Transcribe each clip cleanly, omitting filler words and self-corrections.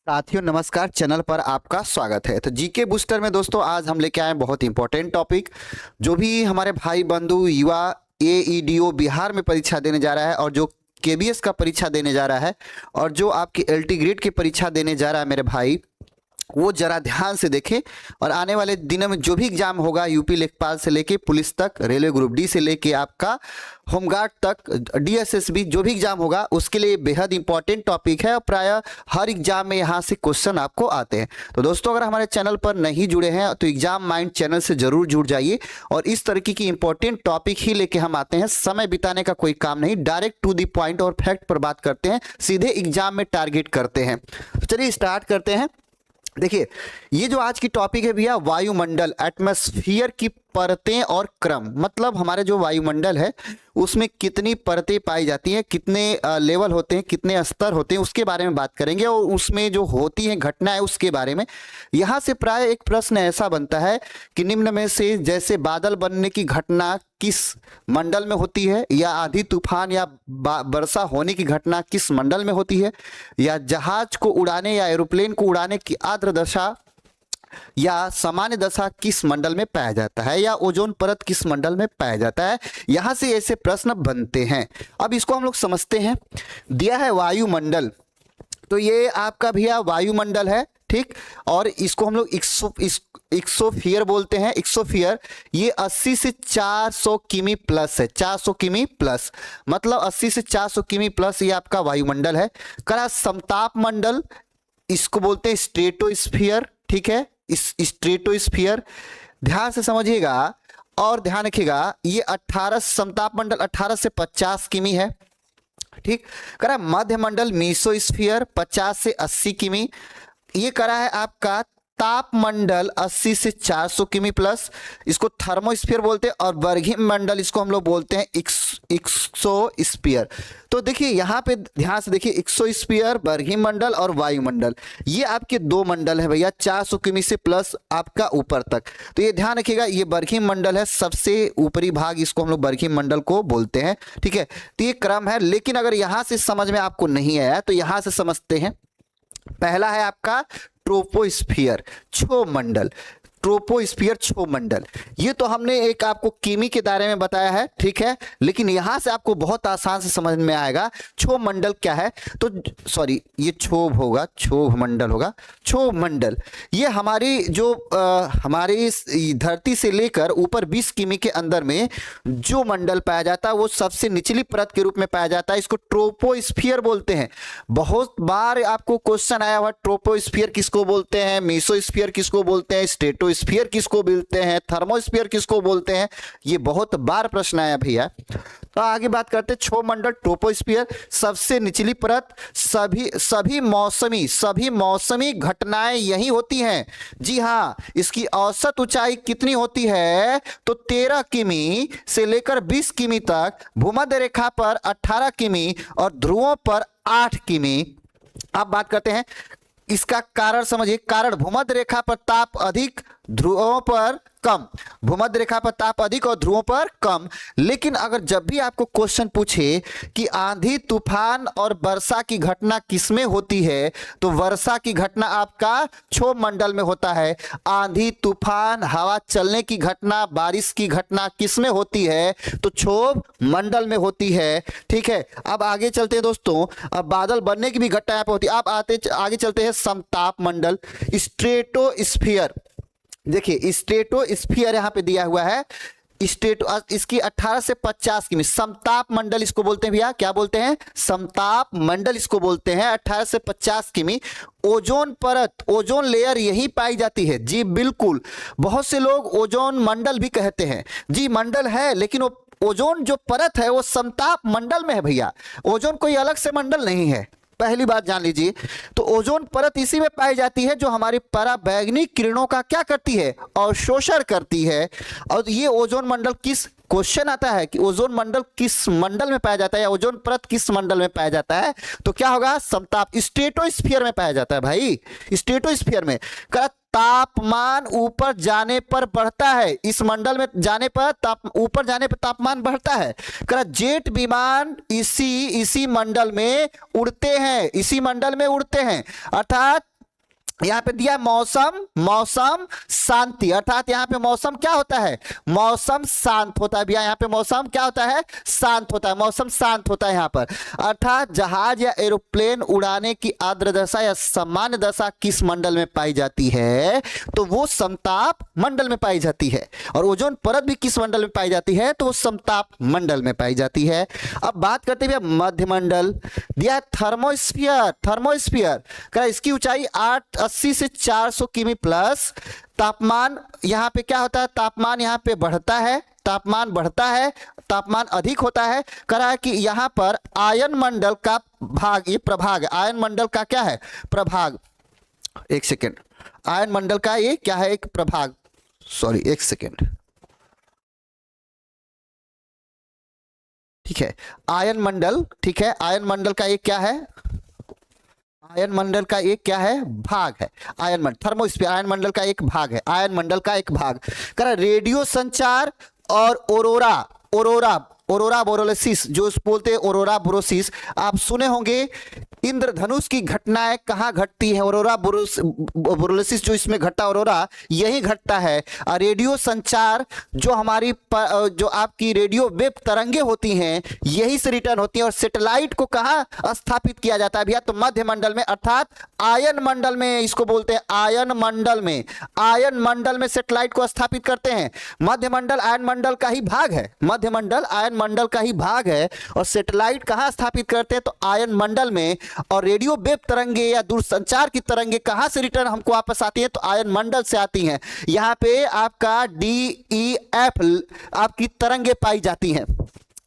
साथियों नमस्कार, चैनल पर आपका स्वागत है। तो जीके बूस्टर में दोस्तों आज हम लेके आए हैं बहुत इंपॉर्टेंट टॉपिक। जो भी हमारे भाई बंधु युवा एईडीओ बिहार में परीक्षा देने जा रहा है और जो केबीएस का परीक्षा देने जा रहा है और जो आपकी एलटी ग्रेड की परीक्षा देने जा रहा है मेरे भाई, वो जरा ध्यान से देखें। और आने वाले दिनों में जो भी एग्जाम होगा यूपी लेखपाल से लेके पुलिस तक, रेलवे ग्रुप डी से लेके आपका होमगार्ड तक, डीएसएसबी जो भी एग्जाम होगा उसके लिए बेहद इंपॉर्टेंट टॉपिक है और प्राय हर एग्जाम में यहाँ से क्वेश्चन आपको आते हैं। तो दोस्तों अगर हमारे चैनल पर नहीं जुड़े हैं तो एग्जाम माइंड चैनल से जरूर जुड़ जाइए और इस तरीके की इंपॉर्टेंट टॉपिक ही लेके हम आते हैं। समय बिताने का कोई काम नहीं, डायरेक्ट टू द पॉइंट और फैक्ट पर बात करते हैं, सीधे एग्जाम में टारगेट करते हैं। तो चलिए स्टार्ट करते हैं। देखिए ये जो आज की टॉपिक है भैया, वायुमंडल, एटमॉस्फेयर की परतें और क्रम। मतलब हमारे जो वायुमंडल है उसमें कितनी परतें पाई जाती हैं, कितने लेवल होते हैं, कितने स्तर होते हैं, उसके बारे में बात करेंगे और उसमें जो होती हैं घटनाएं उसके बारे में। यहाँ से प्राय एक प्रश्न ऐसा बनता है कि निम्न में से जैसे बादल बनने की घटना किस मंडल में होती है, या आंधी तूफान या वर्षा होने की घटना किस मंडल में होती है, या जहाज को उड़ाने या एरोप्लेन को उड़ाने की आर्द्र दशा या सामान्य दशा किस मंडल में पाया जाता है, या ओजोन परत किस मंडल में पाया जाता है। यहां से ऐसे प्रश्न बनते हैं। अब इसको हम लोग समझते हैं। दिया है वायुमंडल, तो ये आपका भैया वायुमंडल है, ठीक। और इसको हम लोग एक्सोफियर बोलते हैं। एक्सोफियर ये 80 से 400 किमी प्लस है, 400 किमी प्लस, मतलब 80 से 400 किमी प्लस ये आपका वायुमंडल है। करा समताप मंडल, इसको बोलते हैं स्ट्रेटोस्फियर, ठीक है। इस स्ट्रेटोस्फियर ध्यान से समझिएगा और ध्यान रखिएगा, ये 18 समताप मंडल 18 से 50 किमी है, ठीक। करा मध्य मंडल मीसोस्फियर 50 से 80 किमी। ये करा है आपका ताप मंडल 80 से 400 किमी प्लस, इसको थर्मोस्फीयर बोलते हैं। और बर्गिम मंडल इसको हम लोग बोलते हैं एक्सोस्फीयर। तो देखिए यहाँ पे ध्यान से देखिए, एक्सोस्फीयर, बर्गिम मंडल और वायुमंडल, ये आपके दो मंडल है भैया, 400 किमी से प्लस आपका ऊपर तक। तो ये ध्यान रखिएगा, ये बर्गिम मंडल है, सबसे ऊपरी भाग, इसको हम लोग बर्गिम मंडल को बोलते हैं, ठीक है। तो ये क्रम है, लेकिन अगर यहां से समझ में आपको नहीं आया तो यहां से समझते हैं। पहला है आपका ट्रोपोस्फियर, क्षोभ मंडल, ट्रोपोस्फियर क्षोभ मंडल। ये तो हमने एक आपको किमी के दायरे में बताया है, ठीक है, लेकिन यहां से आपको बहुत आसान से समझ में आएगा क्षोभ मंडल क्या है। तो सॉरी, ये क्षोभ होगा, क्षोभ मंडल होगा। क्षोभ मंडल ये हमारी जो हमारी धरती से लेकर ऊपर 20 किमी के अंदर में जो मंडल पाया जाता है वो सबसे निचली परत के रूप में पाया जाता है, इसको ट्रोपोस्फियर बोलते हैं। बहुत बार आपको क्वेश्चन आया हुआ, ट्रोपोस्फियर किसको बोलते हैं, मीसोस्फियर किसको बोलते हैं, स्ट्रेटोस्फियर किसको बोलते हैं, थर्मोस्फियर किसको बोलते हैं, ये बहुत बार प्रश्न आया भैया। तो आगे बात करते हैं क्षोभ मंडल, ट्रोपोस्फियर सबसे निचली परत, सभी मौसमी घटनाएं यही होती हैं। जी हाँ, इसकी औसत ऊंचाई कितनी होती है तो 13 किमी से लेकर 20 किमी तक, भूमध्य रेखा पर 18 किमी और ध्रुवों पर 8 किमी। अब बात करते हैं इसका कारण, समझिए कारण, भूमध्य रेखा पर ताप अधिक, ध्रुवों पर कम, भूमध्य रेखा पर ताप अधिक और ध्रुवों पर कम। लेकिन अगर जब भी आपको क्वेश्चन पूछे कि आंधी तूफान और वर्षा की घटना किसमें होती है, तो वर्षा की घटना आपका क्षोभ मंडल में होता है। आंधी तूफान, हवा चलने की घटना, बारिश की घटना किसमें होती है तो क्षोभ मंडल में होती है, ठीक है। अब आगे चलते हैं दोस्तों, अब बादल बनने की भी घटना यहाँ पे होती है। अब आगे चलते हैं समताप मंडल, स्ट्रेटोस्फियर। देखिए स्ट्रेटोस्फियर यहाँ पे दिया हुआ है, इसकी 18 से 50 किमी। समताप मंडल इसको बोलते हैं भैया, क्या बोलते हैं, समताप मंडल इसको बोलते हैं, 18 से 50 किमी। ओजोन परत, ओजोन लेयर यही पाई जाती है। जी बिल्कुल, बहुत से लोग ओजोन मंडल भी कहते हैं। जी मंडल है, लेकिन वो ओजोन जो परत है वो समताप मंडल में है भैया, ओजोन कोई अलग से मंडल नहीं है, पहली बात जान लीजिए। तो ओजोन परत इसी में पाई जाती है जो हमारी पराबैंगनी किरणों का क्या करती है, अवशोषण करती है। और ये ओजोन मंडल किस, क्वेश्चन आता है कि ओजोन मंडल किस मंडल में पाया जाता है या ओजोन परत किस मंडल में पाया जाता है, तो क्या होगा, समताप, स्ट्रेटोस्फियर में पाया जाता है भाई, स्ट्रेटोस्फियर में। तापमान ऊपर जाने पर बढ़ता है, इस मंडल में जाने पर ऊपर जाने पर तापमान बढ़ता है। जेट विमान इसी मंडल में उड़ते हैं, इसी मंडल में उड़ते हैं, अर्थात यहाँ पे दिया मौसम, मौसम शांति, अर्थात यहाँ पे मौसम क्या होता है, मौसम शांत होता है भैया। यहाँ पे मौसम क्या होता है, शांत होता है, मौसम शांत होता है यहाँ पर। अर्थात जहाज या एरोप्लेन उड़ाने की आर्द्र दशा या सामान्य दशा किस मंडल में पाई जाती है, तो वो समताप मंडल में पाई जाती है। और ओजोन परत भी किस मंडल में पाई जाती है, तो वो समताप मंडल में पाई जाती है। अब बात करते हैं भैया मध्यमंडल, दिया थर्मोस्फीयर, थर्मोस्फीयर का इसकी ऊंचाई 880 से 400 किमी प्लस। तापमान यहाँ पे क्या होता है, तापमान यहाँ पे बढ़ता है, तापमान बढ़ता है, तापमान अधिक होता है। कह रहा है कि यहाँ पर आयन मंडल का भाग, ये प्रभाग, आयन मंडल का क्या है, प्रभाग, एक सेकेंड, आयन मंडल का ये क्या है, एक प्रभाग, सॉरी एक सेकेंड, ठीक है, आयन मंडल, ठीक है, आयन मंडल का एक क्या है, आयन मंडल का एक क्या है, भाग है। आयन मंडल, थर्मोस्फीयर आयन मंडल का एक भाग है, आयन मंडल का एक भाग। कह रेडियो संचार और ओरोरा, ओरोरा, ओरोरा बोरोलिसिस, जो बोलते हैं ओरोरा बोरोसिस, आप सुने होंगे। इंद्रधनुष की घटनाएं कहाँ घटती है, ओरोरा बोरोलिसिस जो इसमें घटता, ओरोरा यही घटता है। रेडियो संचार जो हमारी जो आपकी रेडियो वेव तरंगे होती हैं यही से रिटर्न होती हैं। और सैटेलाइट को कहाँ स्थापित किया जाता है भैया, तो मध्य मंडल में, अर्थात आयन मंडल में, इसको बोलते हैं आयन मंडल में, आयन मंडल में सैटेलाइट को स्थापित करते हैं। मध्य मंडल आयन मंडल का ही भाग है, मध्य मंडल आयन मंडल का ही भाग है। और सैटेलाइट कहाँ स्थापित करते हैं, तो आयन मंडल में। और रेडियो वेव तरंगे या दूरसंचार की तरंगे कहां से रिटर्न हमको वापस आती है, तो आयन मंडल से आती हैं। यहां पे आपका DEF आपकी तरंगे पाई जाती हैं।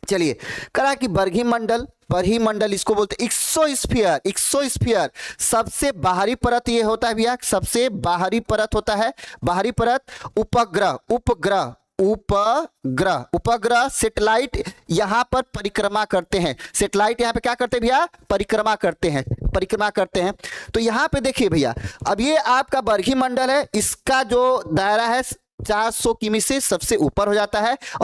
चलिए, करा कि बरही मंडल, बरही मंडल इसको बोलते हैं एक्सोस्फीयर, एक्सोस्फीयर सबसे बाहरी परत ये होता है भैया, सबसे बाहरी परत होता है, बाहरी परत। उपग्रह, उपग्रह, उपग्रह, उपग्रह सैटेलाइट यहां पर परिक्रमा करते हैं, सैटेलाइट यहां पे क्या करते हैं भैया, परिक्रमा करते हैं, परिक्रमा करते हैं। तो यहां पे देखिए भैया, अब ये आपका बरही मंडल है, इसका जो दायरा है 400 किमी से सबसे ऊपर हो जाता है। और